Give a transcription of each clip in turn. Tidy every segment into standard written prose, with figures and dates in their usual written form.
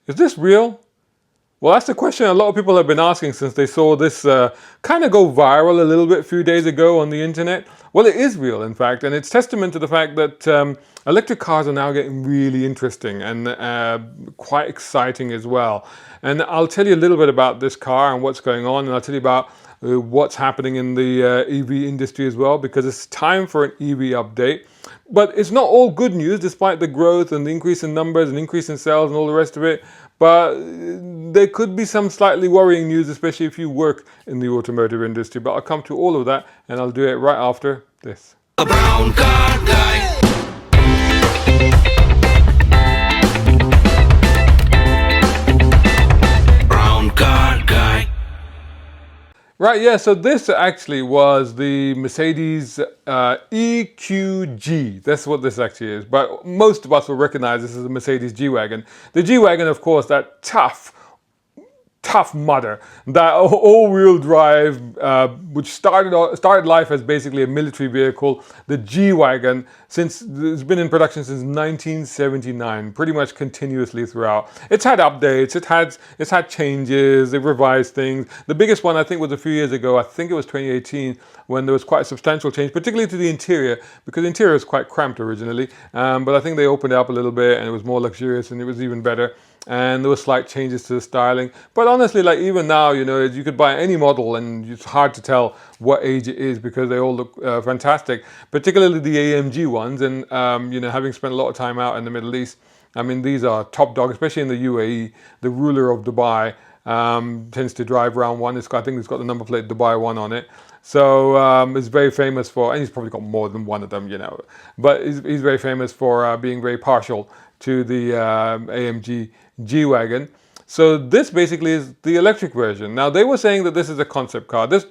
Is this real? Well, that's the question a lot of people have been asking since they saw this kind of go viral a little bit a few days ago on the internet. Well, it is real, in fact, and it's testament to the fact that electric cars are now getting really interesting and quite exciting as well. And I'll tell you a little bit about this car and what's going on, and I'll tell you about what's happening in the EV industry as well, because it's time for an EV update. But it's not all good news, despite the growth and the increase in numbers and increase in sales and all the rest of it. But there could be some slightly worrying news, especially if you work in the automotive industry. But I'll come to all of that, and I'll do it right after this. A brown car guy. Brown car guy. Right, yeah, so this actually was the Mercedes EQG. That's what this actually is. But most of us will recognize this as a Mercedes G-Wagon. The G-Wagon, of course, that tough mudder, that all-wheel drive, which started life as basically a military vehicle. The G-Wagon, since it's been in production since 1979, pretty much continuously throughout. It's had updates, it's had changes, they've revised things. The biggest one I think was a few years ago. I think it was 2018 when there was quite a substantial change, particularly to the interior, because the interior was quite cramped originally. But I think they opened it up a little bit and it was more luxurious and it was even better. And there were slight changes to the styling. But honestly, like even now, you know, you could buy any model and it's hard to tell what age it is because they all look fantastic, particularly the AMG ones. And, you know, having spent a lot of time out in the Middle East, I mean, these are top dog, especially in the UAE. The ruler of Dubai tends to drive around one. I think it's got the number plate Dubai 1 on it. So it's very famous for, and he's probably got more than one of them, you know, but he's very famous for being very partial to the AMG G-Wagon. So this basically is the electric version. Now they were saying that this is a concept car. This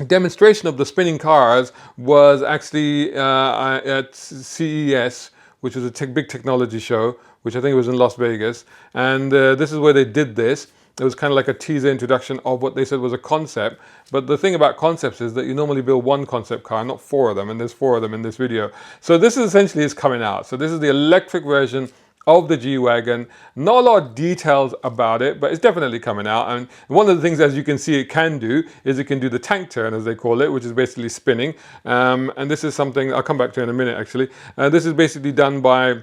demonstration of the spinning cars was actually at CES, which was a big technology show, which I think was in Las Vegas. And this is where they did this. It was kind of like a teaser introduction of what they said was a concept. But the thing about concepts is that you normally build one concept car, not four of them, and there's four of them in this video. So this is essentially is coming out. So this is the electric version of the G-Wagon. Not a lot of details about it, but it's definitely coming out. And one of the things, as you can see, it can do is it can do the tank turn, as they call it, which is basically spinning. And this is something I'll come back to in a minute, actually. This is basically done by,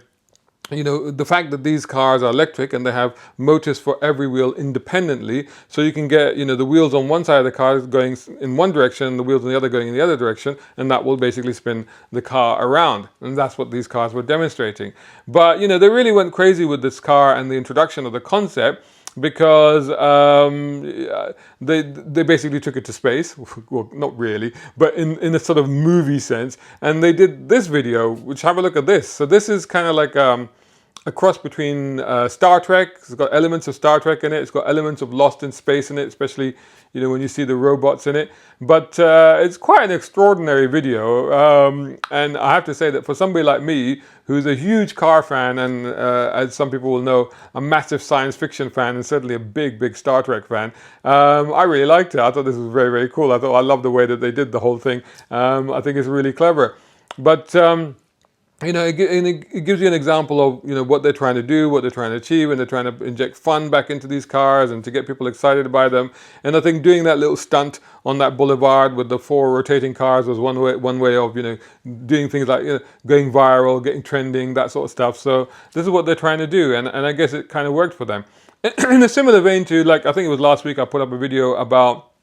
you know, the fact that these cars are electric and they have motors for every wheel independently, so you can get, you know, the wheels on one side of the car going in one direction, the wheels on the other going in the other direction, and that will basically spin the car around. And that's what these cars were demonstrating. But, you know, they really went crazy with this car and the introduction of the concept, because they basically took it to space. Well, not really, but in a sort of movie sense. And they did this video, which, have a look at this. So this is kind of like a cross between Star Trek. It's got elements of Star Trek in it. It's got elements of Lost in Space in it, especially, you know, when you see the robots in it. But it's quite an extraordinary video. And I have to say that for somebody like me, who's a huge car fan and, as some people will know, a massive science fiction fan and certainly a big Star Trek fan, I really liked it. I thought this was very cool. I love the way that they did the whole thing. I think it's really clever. But you know, it gives you an example of, you know, what they're trying to do, what they're trying to achieve, and they're trying to inject fun back into these cars and to get people excited by them. And I think doing that little stunt on that boulevard with the 4 rotating cars was one way of, you know, doing things like, you know, going viral, getting trending, that sort of stuff. So this is what they're trying to do, and I guess it kind of worked for them. In a similar vein to, like, I think it was last week I put up a video about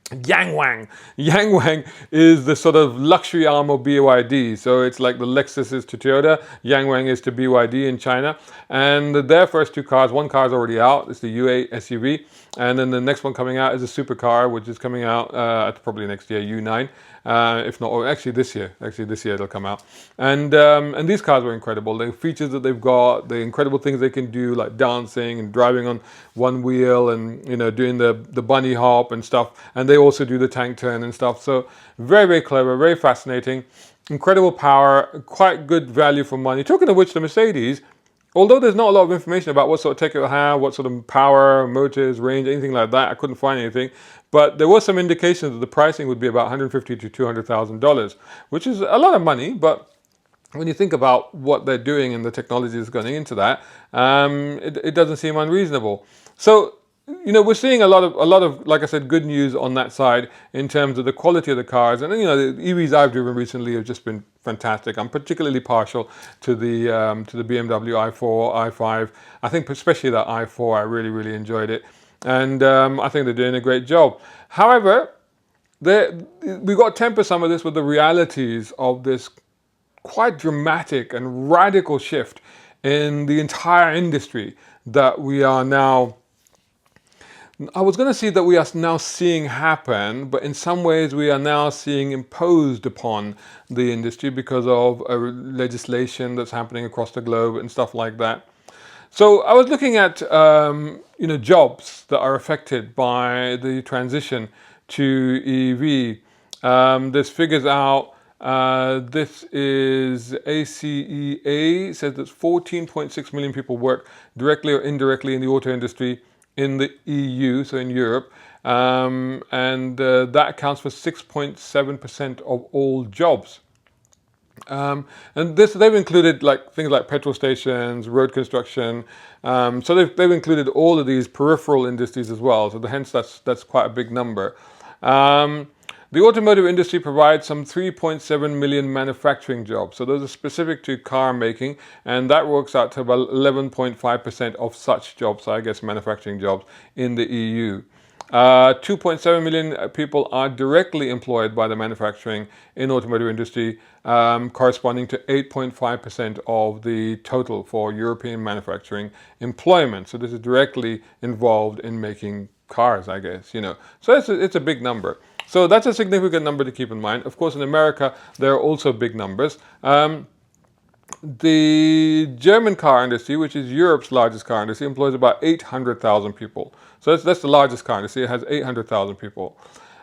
Yangwang. Yangwang is the sort of luxury arm of BYD. So it's like the Lexus is to Toyota, Yangwang is to BYD in China. And their first 2 cars, one car is already out. It's the U8 SUV. And then the next one coming out is a supercar, which is coming out probably next year, U9. If not, or actually this year. Actually this year it'll come out. And these cars were incredible. The features that they've got, the incredible things they can do, like dancing and driving on one wheel and, you know, doing the bunny hop and stuff. And they also do the tank turn and stuff. So very clever, very fascinating, incredible power, quite good value for money. Talking of which, the Mercedes, although there's not a lot of information about what sort of tech it will have, what sort of power, motors, range, anything like that, I couldn't find anything. But there was some indications that the pricing would be about $150,000 to $200,000, which is a lot of money, but when you think about what they're doing and the technology that's going into that, it doesn't seem unreasonable. So, we're seeing a lot of, like I said, good news on that side in terms of the quality of the cars. And the EVs I've driven recently have just been fantastic. I'm particularly partial to the BMW i4, i5. I think especially that i4, I really, really enjoyed it, and I think they're doing a great job. However, we've got to temper some of this with the realities of this quite dramatic and radical shift in the entire industry that we are now, I was going to say that we are now seeing happen, but in some ways we are now seeing imposed upon the industry because of legislation that's happening across the globe and stuff like that. So I was looking at jobs that are affected by the transition to EV. There's figures out. This is ACEA, says that 14.6 million people work directly or indirectly in the auto industry in the EU, so in Europe, and that accounts for 6.7% of all jobs. And they've included things like petrol stations, road construction. So they've included all of these peripheral industries as well. So hence that's quite a big number. The automotive industry provides some 3.7 million manufacturing jobs. So those are specific to car making, and that works out to about 11.5% of such jobs, so I guess manufacturing jobs, in the EU. 2.7 million people are directly employed by the manufacturing in automotive industry, corresponding to 8.5% of the total for European manufacturing employment. So this is directly involved in making cars, I guess, So it's a big number. So that's a significant number to keep in mind. Of course, in America, there are also big numbers. The German car industry, which is Europe's largest car industry, employs about 800,000 people. So that's the largest car industry. It has 800,000 people.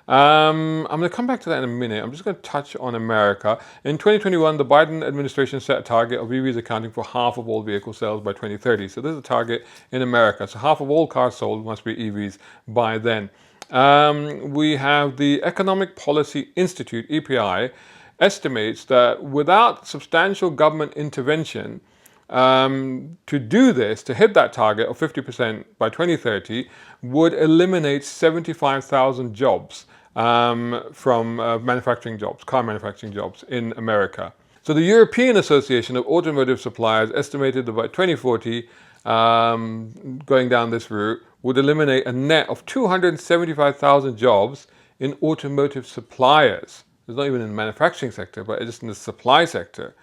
I'm going to come back to that in a minute. I'm just going to touch on America. In 2021, the Biden administration set a target of EVs accounting for half of all vehicle sales by 2030. So this is a target in America. So half of all cars sold must be EVs by then. We have the Economic Policy Institute, EPI, estimates that without substantial government intervention, to do this, to hit that target of 50% by 2030, would eliminate 75,000 jobs from manufacturing jobs, car manufacturing jobs in America. So the European Association of Automotive Suppliers estimated that by 2040, going down this route, would eliminate a net of 275,000 jobs in automotive suppliers. It's not even in the manufacturing sector, but just in the supply sector.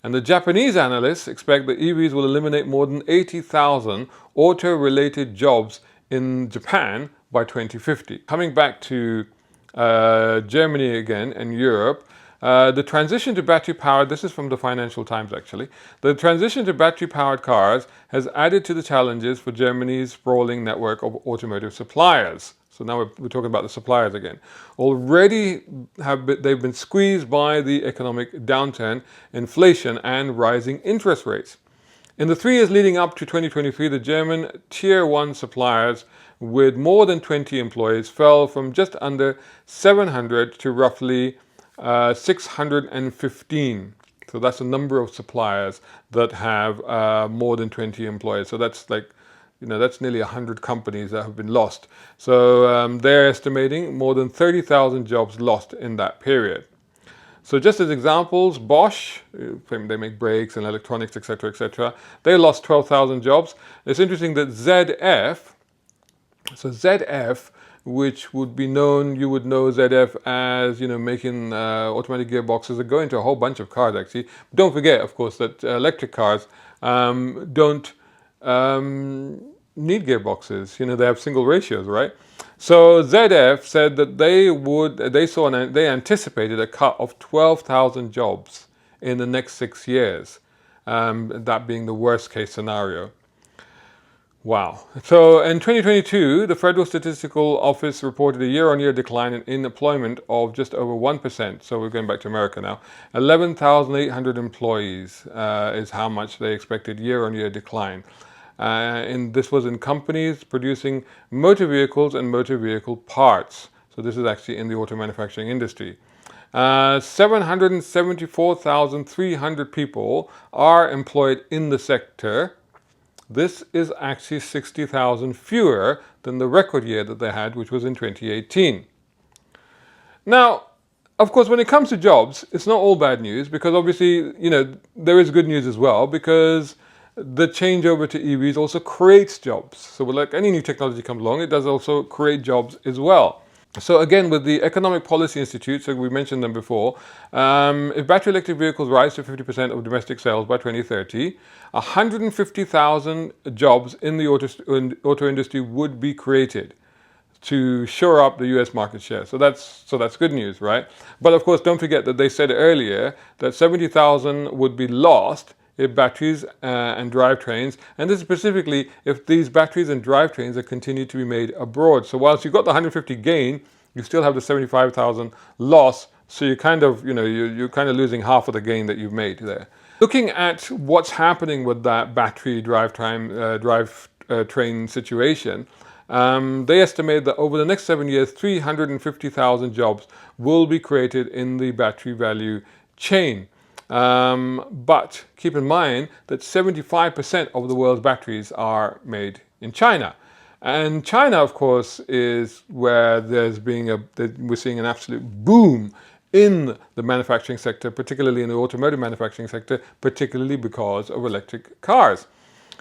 And the Japanese analysts expect that EVs will eliminate more than 80,000 auto-related jobs in Japan by 2050. Coming back to Germany again and Europe, the transition to battery-powered, this is from the Financial Times actually, the transition to battery-powered cars has added to the challenges for Germany's sprawling network of automotive suppliers. So now we're talking about the suppliers again. Already they've been squeezed by the economic downturn, inflation, and rising interest rates. In the 3 years leading up to 2023, the German Tier 1 suppliers with more than 20 employees fell from just under 700 to roughly 615. So that's the number of suppliers that have more than 20 employees. So that's that's nearly 100 companies that have been lost. So they're estimating more than 30,000 jobs lost in that period. So just as examples, Bosch, they make brakes and electronics, etc., they lost 12,000 jobs. It's interesting that ZF, which would be known, you would know ZF as, making automatic gearboxes that go into a whole bunch of cars actually. But don't forget, of course, that electric cars don't need gearboxes. They have single ratios, right? So ZF said that they anticipated a cut of 12,000 jobs in the next 6 years, that being the worst case scenario. Wow. So in 2022, the Federal Statistical Office reported a year-on-year decline in employment of just over 1%. So we're going back to America now. 11,800 employees is how much they expected year-on-year decline. And this was in companies producing motor vehicles and motor vehicle parts. So this is actually in the auto manufacturing industry. 774,300 people are employed in the sector. This is actually 60,000 fewer than the record year that they had, which was in 2018. Now, of course, when it comes to jobs, it's not all bad news, because obviously, there is good news as well, because the changeover to EVs also creates jobs. So like any new technology comes along, it does also create jobs as well. So again, with the Economic Policy Institute, so we mentioned them before, if battery electric vehicles rise to 50% of domestic sales by 2030, 150,000 jobs in the auto industry would be created to shore up the US market share. So that's good news, right? But of course, don't forget that they said earlier that 70,000 would be lost if batteries and drivetrains, and this is specifically if these batteries and drivetrains are continued to be made abroad. So whilst you've got the 150 gain, you still have the 75,000 loss. So you're kind of, you're kind of losing half of the gain that you've made there. Looking at what's happening with that battery drivetrain situation, they estimate that over the next 7 years, 350,000 jobs will be created in the battery value chain. But keep in mind that 75% of the world's batteries are made in China. And China, of course, is where we're seeing an absolute boom in the manufacturing sector, particularly in the automotive manufacturing sector, particularly because of electric cars.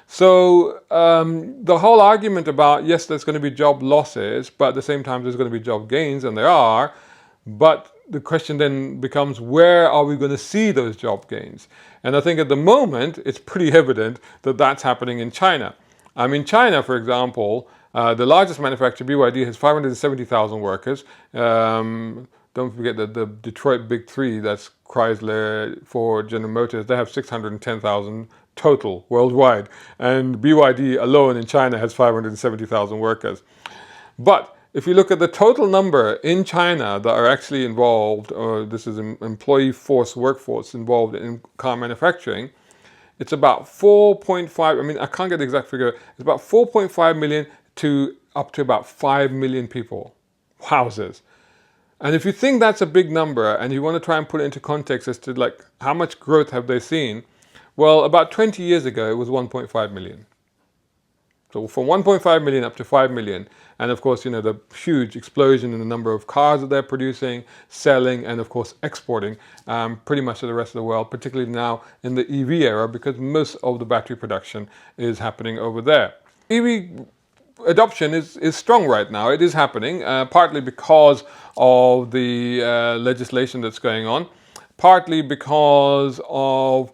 So the whole argument about, yes, there's going to be job losses, but at the same time there's going to be job gains, and there are, but the question then becomes, where are we going to see those job gains? And I think at the moment it's pretty evident that that's happening in China. In China, for example, the largest manufacturer, BYD, has 570,000 workers. Don't forget that the Detroit Big Three, that's Chrysler, Ford, General Motors, they have 610,000 total worldwide. And BYD alone in China has 570,000 workers. But if you look at the total number in China that are actually involved, or this is an employee workforce involved in car manufacturing, it's about 4.5, I can't get the exact figure, it's about 4.5 million to up to about 5 million people. Wowzers. And if you think that's a big number and you want to try and put it into context as to like how much growth have they seen, well, about 20 years ago it was 1.5 million. So from 1.5 million up to 5 million. And of course, the huge explosion in the number of cars that they're producing, selling, and of course exporting pretty much to the rest of the world, particularly now in the EV era, because most of the battery production is happening over there. EV adoption is strong right now. It is happening, partly because of the legislation that's going on, partly because of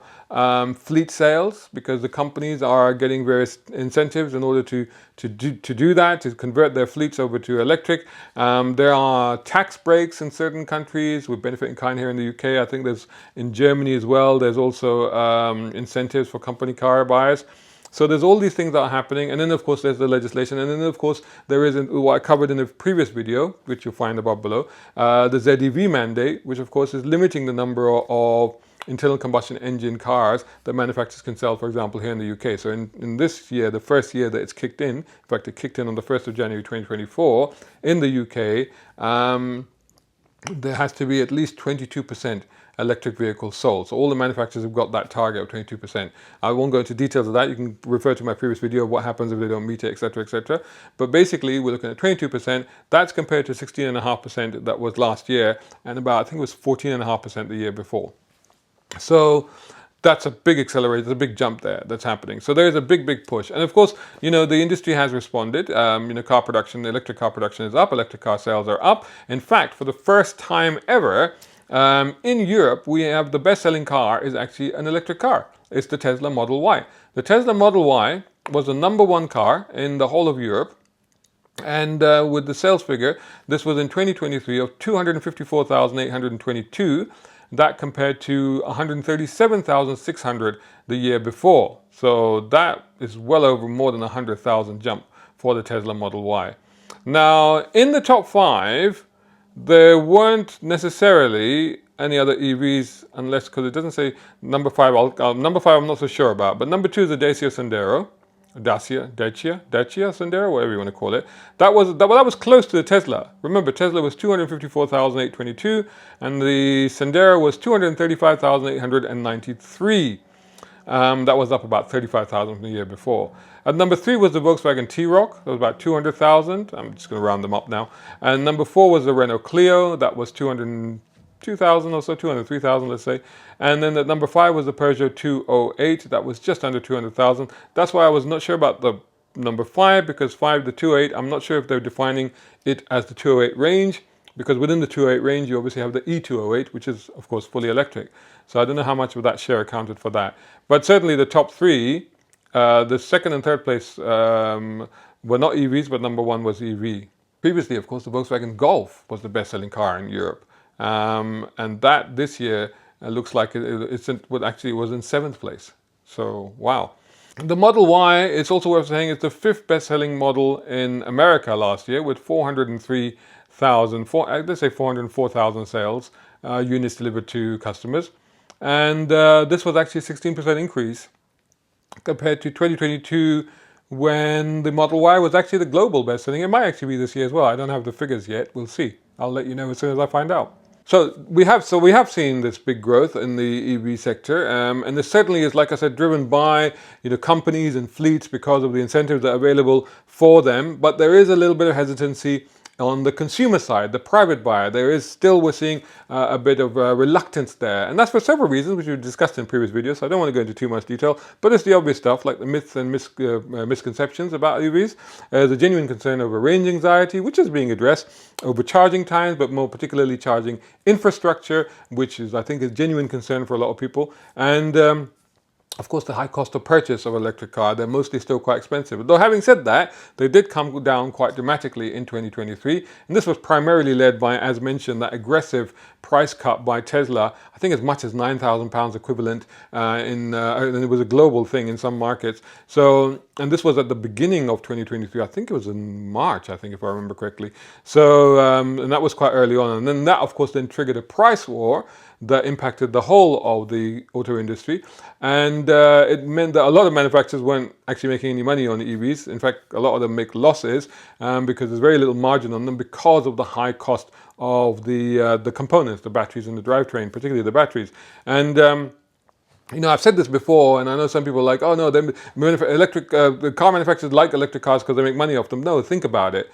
fleet sales, because the companies are getting various incentives in order to do that, to convert their fleets over to electric. There are tax breaks in certain countries with benefit in kind here in the UK. I think there's in Germany as well. There's also incentives for company car buyers. So there's all these things that are happening, and then of course there's the legislation, and then of course there is what I covered in the previous video, which you'll find above below, the ZEV mandate, which of course is limiting the number of internal combustion engine cars that manufacturers can sell, for example, here in the UK. So in this year, the first year that it's kicked in fact it kicked in on the 1st of January 2024, in the UK, there has to be at least 22% electric vehicles sold. So all the manufacturers have got that target of 22%. I won't go into details of that. You can refer to my previous video of what happens if they don't meet it, etc., etc. But basically, we're looking at 22%. That's compared to 16.5% that was last year, and about, I think it was 14.5% the year before. So that's a big accelerator, a big jump there that's happening. So there's a big push. And of course, the industry has responded. Car production, electric car production is up, electric car sales are up. In fact, for the first time ever, in Europe, we have the best-selling car is actually an electric car. It's the Tesla Model Y. The Tesla Model Y was the #1 car in the whole of Europe. And with the sales figure, this was in 2023 of 254,822. That compared to 137,600 the year before. So that is well over more than 100,000 jump for the Tesla Model Y. Now, in the top 5, there weren't necessarily any other EVs, unless, because it doesn't say number 5. Number 5 I'm not so sure about, but number 2 is the Dacia Sandero. Dacia Sandero, whatever you want to call it. That was close to the Tesla. Remember, Tesla was 254,822, and the Sandero was 235,893. That was up about 35,000 from the year before. At number 3 was the Volkswagen T-Roc. That was about 200,000. I'm just going to round them up now. And number 4 was the Renault Clio. That was 202,000 or so, 203,000, let's say. And then at number 5 was the Peugeot 208. That was just under 200,000. That's why I was not sure about the number 5, because the 208, I'm not sure if they're defining it as the 208 range, because within the 208 range, you obviously have the E208, which is, of course, fully electric. So I don't know how much of that share accounted for that. But certainly the top 3, the second and third place were not EVs, but number 1 was EV. Previously, of course, the Volkswagen Golf was the best-selling car in Europe. And that this year looks like it was in 7th place. So, wow. The Model Y, it's also worth saying, it's the 5th best-selling model in America last year with 404,000 sales, units delivered to customers. And this was actually a 16% increase compared to 2022, when the Model Y was actually the global best-selling. It might actually be this year as well. I don't have the figures yet. We'll see. I'll let you know as soon as I find out. So we have seen this big growth in the EV sector, and this certainly is, like I said, driven by companies and fleets because of the incentives that are available for them. But there is a little bit of hesitancy on the consumer side, the private buyer. We're seeing a bit of reluctance there. And that's for several reasons, which we've discussed in previous videos. So I don't want to go into too much detail, but it's the obvious stuff, like the myths and misconceptions about EVs. There's a genuine concern over range anxiety, which is being addressed, over charging times, but more particularly charging infrastructure, which is, I think, a genuine concern for a lot of people. And of course, the high cost of purchase of an electric car, they're mostly still quite expensive. Though having said that, they did come down quite dramatically in 2023. And this was primarily led by, as mentioned, that aggressive price cut by Tesla. I think as much as £9,000 equivalent, and it was a global thing in some markets. So, and this was at the beginning of 2023. I think it was in March, if I remember correctly. So, and that was quite early on. And then that, of course, then triggered a price war that impacted the whole of the auto industry, and it meant that a lot of manufacturers weren't actually making any money on the EVs. In fact, a lot of them make losses because there's very little margin on them because of the high cost of the components, the batteries and the drivetrain, particularly the batteries. And I've said this before, and I know some people are like, oh no, the car manufacturers like electric cars because they make money off them. No, think about it.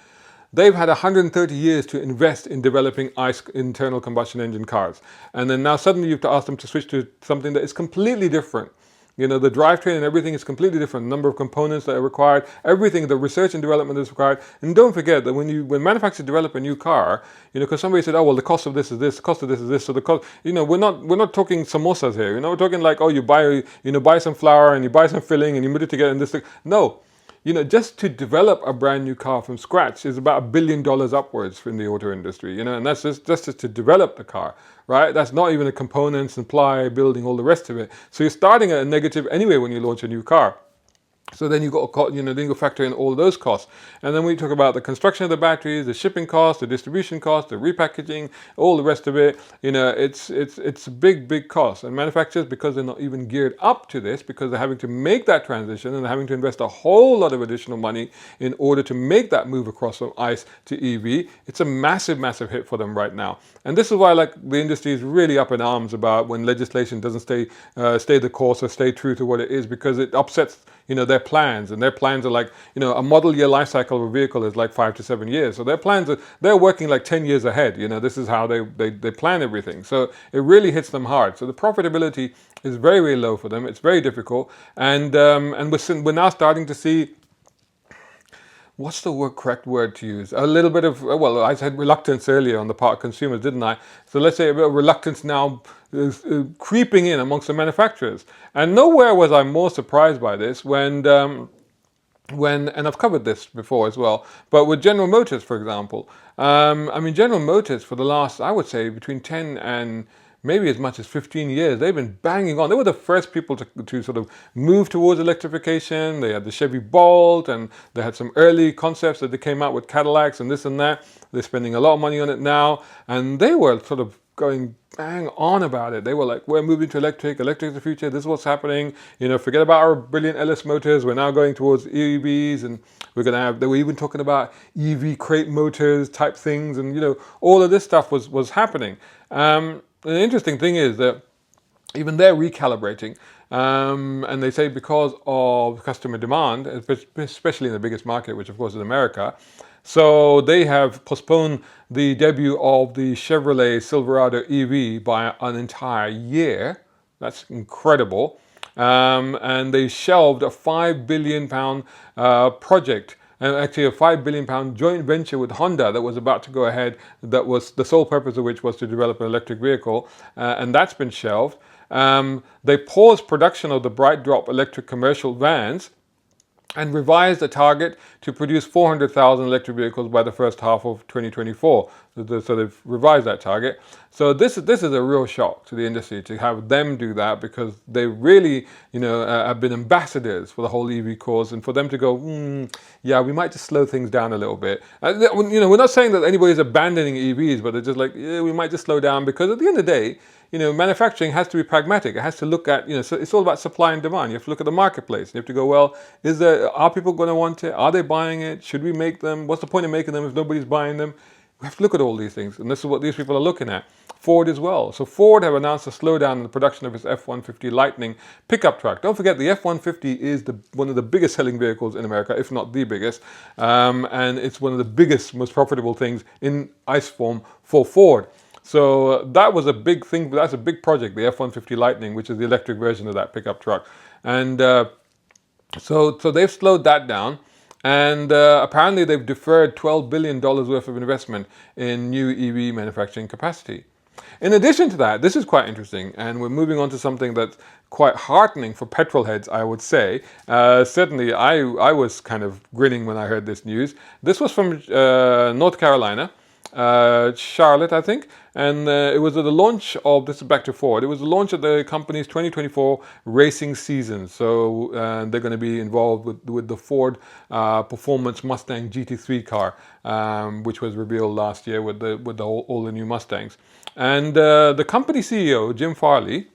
They've had 130 years to invest in developing ICE internal combustion engine cars. And then now suddenly you have to ask them to switch to something that is completely different. The drivetrain and everything is completely different. The number of components that are required, everything, the research and development is required. And don't forget that when manufacturers develop a new car, because somebody said, oh, well, the cost of this is this, the cost of this is this. So the cost, we're not talking samosas here. We're talking like, oh, you buy some flour and you buy some filling and you put it together in this thing. No. Just to develop a brand new car from scratch is about $1 billion upwards in the auto industry, and that's just to develop the car, right? That's not even the components, supply, building, all the rest of it. So you're starting at a negative anyway when you launch a new car. So then you got to, then you factor in all those costs. And then we talk about the construction of the batteries, the shipping costs, the distribution costs, the repackaging, all the rest of it. It's a big cost. And manufacturers, because they're not even geared up to this, because they're having to make that transition and they're having to invest a whole lot of additional money in order to make that move across from ICE to EV, it's a massive hit for them right now. And this is why, the industry is really up in arms about when legislation doesn't stay the course or stay true to what it is, because it upsets their plans, and their plans are like, a model year life cycle of a vehicle is like 5 to 7 years. So their plans they're working like 10 years ahead. This is how they plan everything. So it really hits them hard. So the profitability is very, very low for them. It's very difficult. And we're now starting to see, what's the correct word to use? A little bit of, well, I said reluctance earlier on the part of consumers, didn't I? So let's say a bit of reluctance now is creeping in amongst the manufacturers. And nowhere was I more surprised by this when, and I've covered this before as well, but with General Motors, for example. General Motors for the last, I would say, between 10 and maybe as much as 15 years, they've been banging on. They were the first people to sort of move towards electrification. They had the Chevy Bolt, and they had some early concepts that they came out with Cadillacs and this and that. They're spending a lot of money on it now, and they were sort of going bang on about it. They were like, we're moving to electric is the future, this is what's happening, forget about our brilliant LS motors, we're now going towards EVs, and we're going to have, they were even talking about EV crate motors type things, and all of this stuff was happening. The interesting thing is that even they're recalibrating, and they say because of customer demand, especially in the biggest market, which of course is America, so they have postponed the debut of the Chevrolet Silverado EV by an entire year. That's incredible. And they shelved a £5 billion project, and actually a £5 billion joint venture with Honda that was about to go ahead, that was the sole purpose of which was to develop an electric vehicle, and that's been shelved. They paused production of the Bright Drop electric commercial vans and revised the target to produce 400,000 electric vehicles by the first half of 2024. So they've revised that target. So this is a real shock to the industry to have them do that, because they really, have been ambassadors for the whole EV cause, and for them to go, yeah, we might just slow things down a little bit. We're not saying that anybody's abandoning EVs, but they're just like, yeah, we might just slow down, because at the end of the day, manufacturing has to be pragmatic. It has to look at, so it's all about supply and demand. You have to look at the marketplace. You have to go, well, are people going to want it? Are they buying it? Should we make them? What's the point of making them if nobody's buying them? We have to look at all these things, and this is what these people are looking at. Ford as well. So Ford have announced a slowdown in the production of its F-150 Lightning pickup truck. Don't forget, the F-150 is one of the biggest selling vehicles in America, if not the biggest, and it's one of the biggest, most profitable things in ICE form for Ford. So that was a big thing. That's a big project, the F-150 Lightning, which is the electric version of that pickup truck. And so they've slowed that down. And apparently they've deferred $12 billion worth of investment in new EV manufacturing capacity. In addition to that, this is quite interesting, and we're moving on to something that's quite heartening for petrol heads, I would say. Certainly, I was kind of grinning when I heard this news. This was from North Carolina. Charlotte, I think, and it was at the launch of, this is back to Ford, it was the launch of the company's 2024 racing season. So they're going to be involved with the Ford Performance Mustang GT3 car, which was revealed last year with all the new Mustangs. And the company CEO, Jim Farley,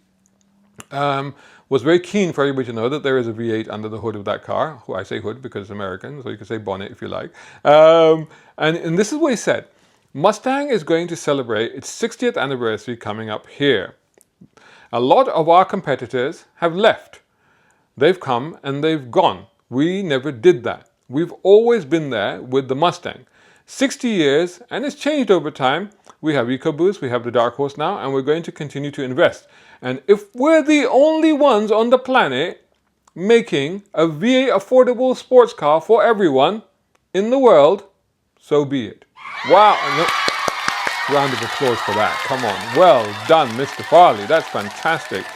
was very keen for everybody to know that there is a V8 under the hood of that car. I say hood because it's American, so you can say bonnet if you like. And this is what he said. Mustang is going to celebrate its 60th anniversary coming up here. A lot of our competitors have left. They've come and they've gone. We never did that. We've always been there with the Mustang. 60 years, and it's changed over time. We have EcoBoost, we have the Dark Horse now, and we're going to continue to invest. And if we're the only ones on the planet making a V8 affordable sports car for everyone in the world, so be it. Wow, round of applause for that. Come on, well done, Mr. Farley. That's fantastic.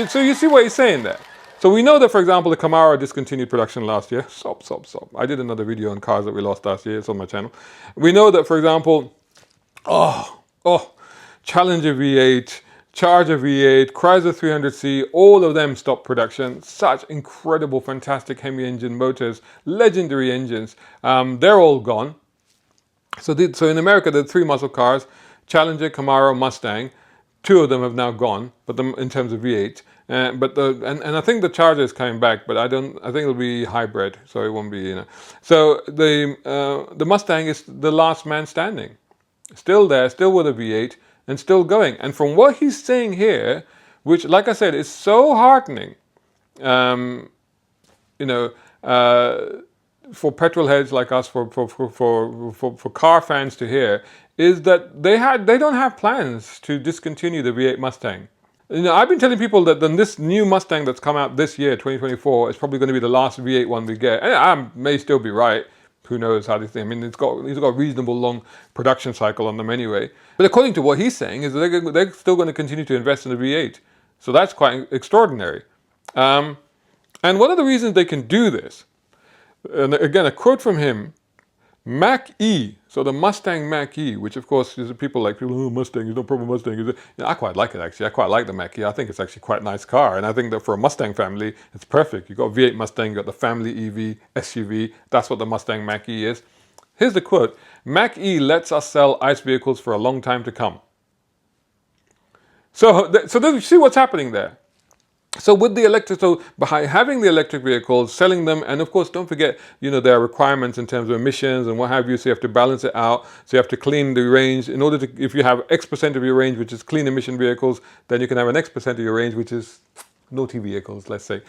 So you see what he's saying there. So we know that, for example, the Camaro discontinued production last year. Stop. I did another video on cars that we lost last year. It's on my channel. We know that, for example, Challenger V8, Charger V8, Chrysler 300C, all of them stopped production. Such incredible, fantastic Hemi engine motors, legendary engines. They're all gone. So in America, there are three muscle cars: Challenger, Camaro, Mustang. Two of them have now gone, but in terms of V8. And I think the Charger is coming back, but I think it'll be hybrid, so it won't be. So the Mustang is the last man standing, still there, still with a V8, and still going. And from what he's saying here, which, like I said, is so heartening, for petrol heads like us, for car fans to hear, is that they don't have plans to discontinue the V8 Mustang. I've been telling people that this new Mustang that's come out this year, 2024, is probably going to be the last V8 one we get. And I may still be right. Who knows how they think? I mean, these got a reasonable long production cycle on them anyway. But according to what he's saying, is that they're still going to continue to invest in the V8. So that's quite extraordinary. And one of the reasons they can do this, and again, a quote from him, Mach-E, so the Mustang Mach-E, which of course is people like, oh, Mustang, there's no problem with Mustang. I quite like it actually. I quite like the Mach-E. I think it's actually quite a nice car. And I think that for a Mustang family, it's perfect. You've got V8 Mustang, you've got the family EV, SUV. That's what the Mustang Mach-E is. Here's the quote. Mach-E lets us sell ICE vehicles for a long time to come. So see what's happening there. So with the electric, so by having the electric vehicles, selling them, and of course, don't forget, there are requirements in terms of emissions and what have you. So you have to balance it out. So you have to clean the range in order to, if you have X% of your range, which is clean emission vehicles, then you can have an X% of your range, which is naughty vehicles, let's say.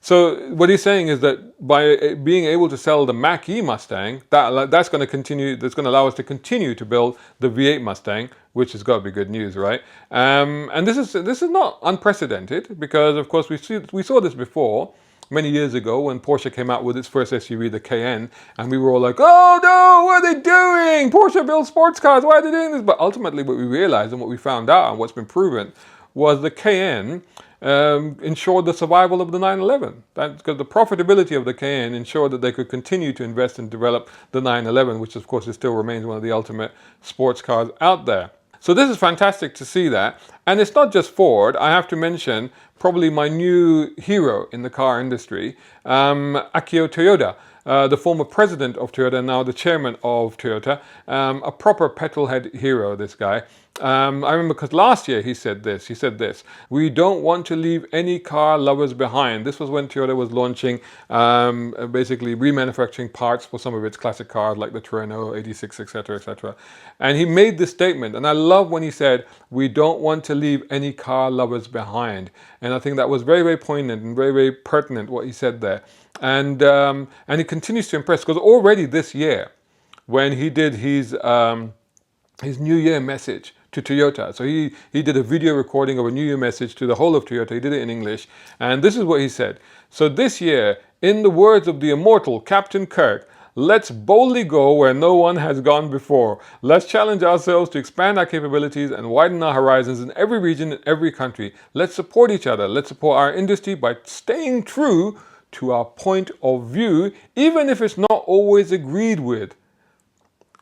So what he's saying is that by being able to sell the Mach-E Mustang, that's going to continue. That's going to allow us to continue to build the V8 Mustang, which has got to be good news, right? And this is not unprecedented because, of course, we saw this before many years ago when Porsche came out with its first SUV, the Cayenne, and we were all like, "Oh no, what are they doing? Porsche builds sports cars. Why are they doing this?" But ultimately, what we realized and what we found out and what's been proven was the Cayenne ensured the survival of the 911. That's because the profitability of the Cayenne ensured that they could continue to invest and develop the 911, which of course still remains one of the ultimate sports cars out there. So this is fantastic to see that. And it's not just Ford. I have to mention probably my new hero in the car industry, Akio Toyoda. The former president of Toyota, now the chairman of Toyota, a proper petrolhead hero, this guy. I remember because last year he said this, "We don't want to leave any car lovers behind." This was when Toyota was launching, basically remanufacturing parts for some of its classic cars like the Terreno, 86, etc., etc. And he made this statement, and I love when he said, "We don't want to leave any car lovers behind." And I think that was very, very poignant and very, very pertinent what he said there. And he continues to impress because already this year, when he did his New Year message to Toyota, so he did a video recording of a New Year message to the whole of Toyota. He did it in English, and this is what he said. "So this year, in the words of the immortal Captain Kirk, let's boldly go where no one has gone before. Let's challenge ourselves to expand our capabilities and widen our horizons in every region and every country. Let's support each other. Let's support our industry by staying true to our point of view, even if it's not always agreed with,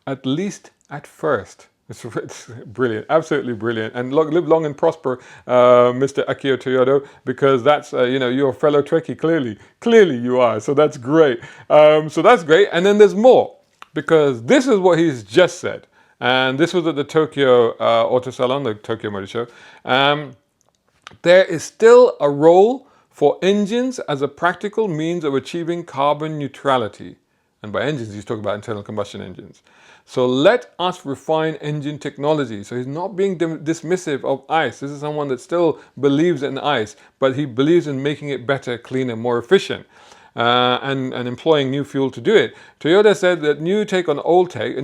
at least at first." It's brilliant, absolutely brilliant. And live long and prosper, Mr. Akio Toyoda, because that's, you're a fellow Trekkie, clearly you are. So that's great. And then there's more, because this is what he's just said. And this was at the Tokyo Auto Salon, the Tokyo Motor Show. There is still a role for engines as a practical means of achieving carbon neutrality. And by engines, he's talking about internal combustion engines. "So let us refine engine technology." So he's not being dismissive of ICE. This is someone that still believes in ICE, but he believes in making it better, cleaner, more efficient, and employing new fuel to do it. Toyota said that new takes on old tech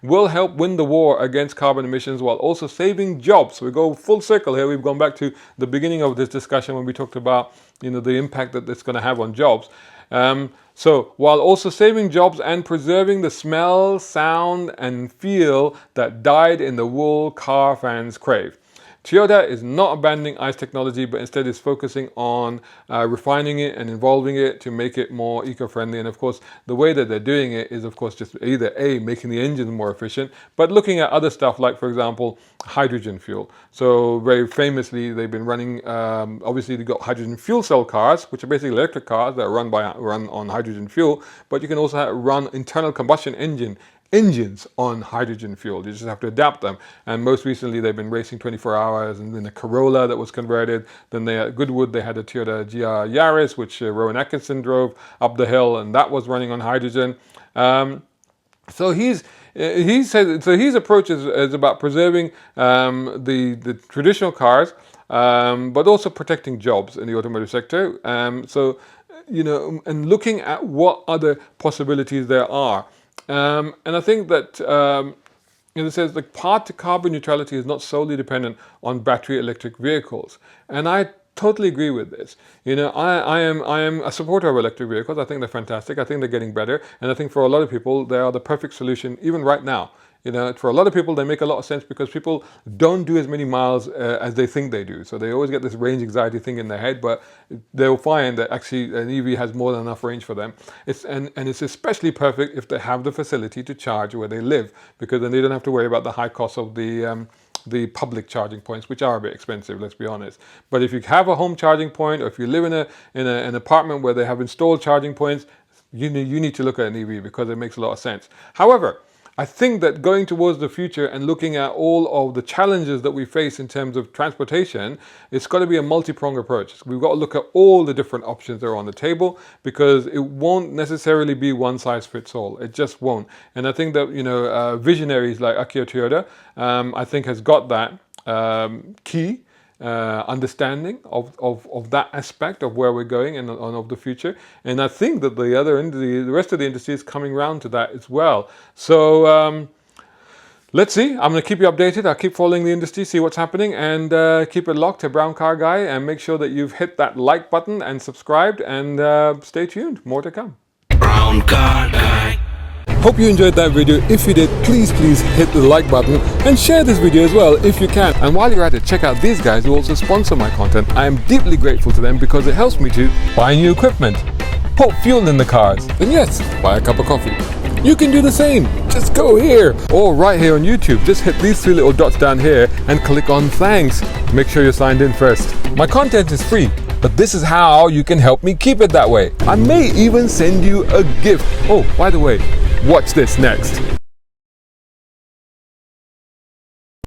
will help win the war against carbon emissions while also saving jobs. So we go full circle here. We've gone back to the beginning of this discussion when we talked about the impact that it's going to have on jobs. So while also saving jobs and preserving the smell, sound, and feel that dyed-in-the-wool car fans crave. Toyota is not abandoning ICE technology, but instead is focusing on refining it and evolving it to make it more eco-friendly. And of course, the way that they're doing it is, of course, just either making the engines more efficient, but looking at other stuff like, for example, hydrogen fuel. So very famously, they've been running, obviously they've got hydrogen fuel cell cars, which are basically electric cars that run on hydrogen fuel, but you can also run internal combustion engines on hydrogen fuel. You just have to adapt them. And most recently, they've been racing 24 hours, and then a Corolla that was converted. Then at Goodwood, they had a Toyota GR Yaris, which Rowan Atkinson drove up the hill, and that was running on hydrogen. So his approach is about preserving the traditional cars, but also protecting jobs in the automotive sector. And looking at what other possibilities there are. And I think that it says the path to carbon neutrality is not solely dependent on battery electric vehicles, and I totally agree with this. I am a supporter of electric vehicles. I think they're fantastic. I think they're getting better, and I think for a lot of people they are the perfect solution even right now. For a lot of people, they make a lot of sense because people don't do as many miles as they think they do. So they always get this range anxiety thing in their head, but they'll find that actually an EV has more than enough range for them. And it's especially perfect if they have the facility to charge where they live, because then they don't have to worry about the high cost of the public charging points, which are a bit expensive, let's be honest. But if you have a home charging point, or if you live in an apartment where they have installed charging points, you need to look at an EV because it makes a lot of sense. However, I think that going towards the future and looking at all of the challenges that we face in terms of transportation, it's got to be a multi-pronged approach. We've got to look at all the different options that are on the table, because it won't necessarily be one size fits all. It just won't. And I think that, visionaries like Akio Toyoda, I think has got that key understanding of that aspect of where we're going and of the future. And I think that the rest of the industry is coming around to that as well. So let's see. I'm going to keep you updated. I'll keep following the industry, see what's happening, and keep it locked to Brown Car Guy, and make sure that you've hit that like button and subscribed, and stay tuned. More to come. Brown car guy. Hope you enjoyed that video. If you did, please hit the like button and share this video as well if you can. And while you're at it, check out these guys who also sponsor my content. I am deeply grateful to them because it helps me to buy new equipment, put fuel in the cars, and yes, buy a cup of coffee. You can do the same. Just go here or right here on YouTube. Just hit these 3 little dots down here and click on thanks. Make sure you're signed in first. My content is free, but this is how you can help me keep it that way. I may even send you a gift. Oh, by the way, watch this next.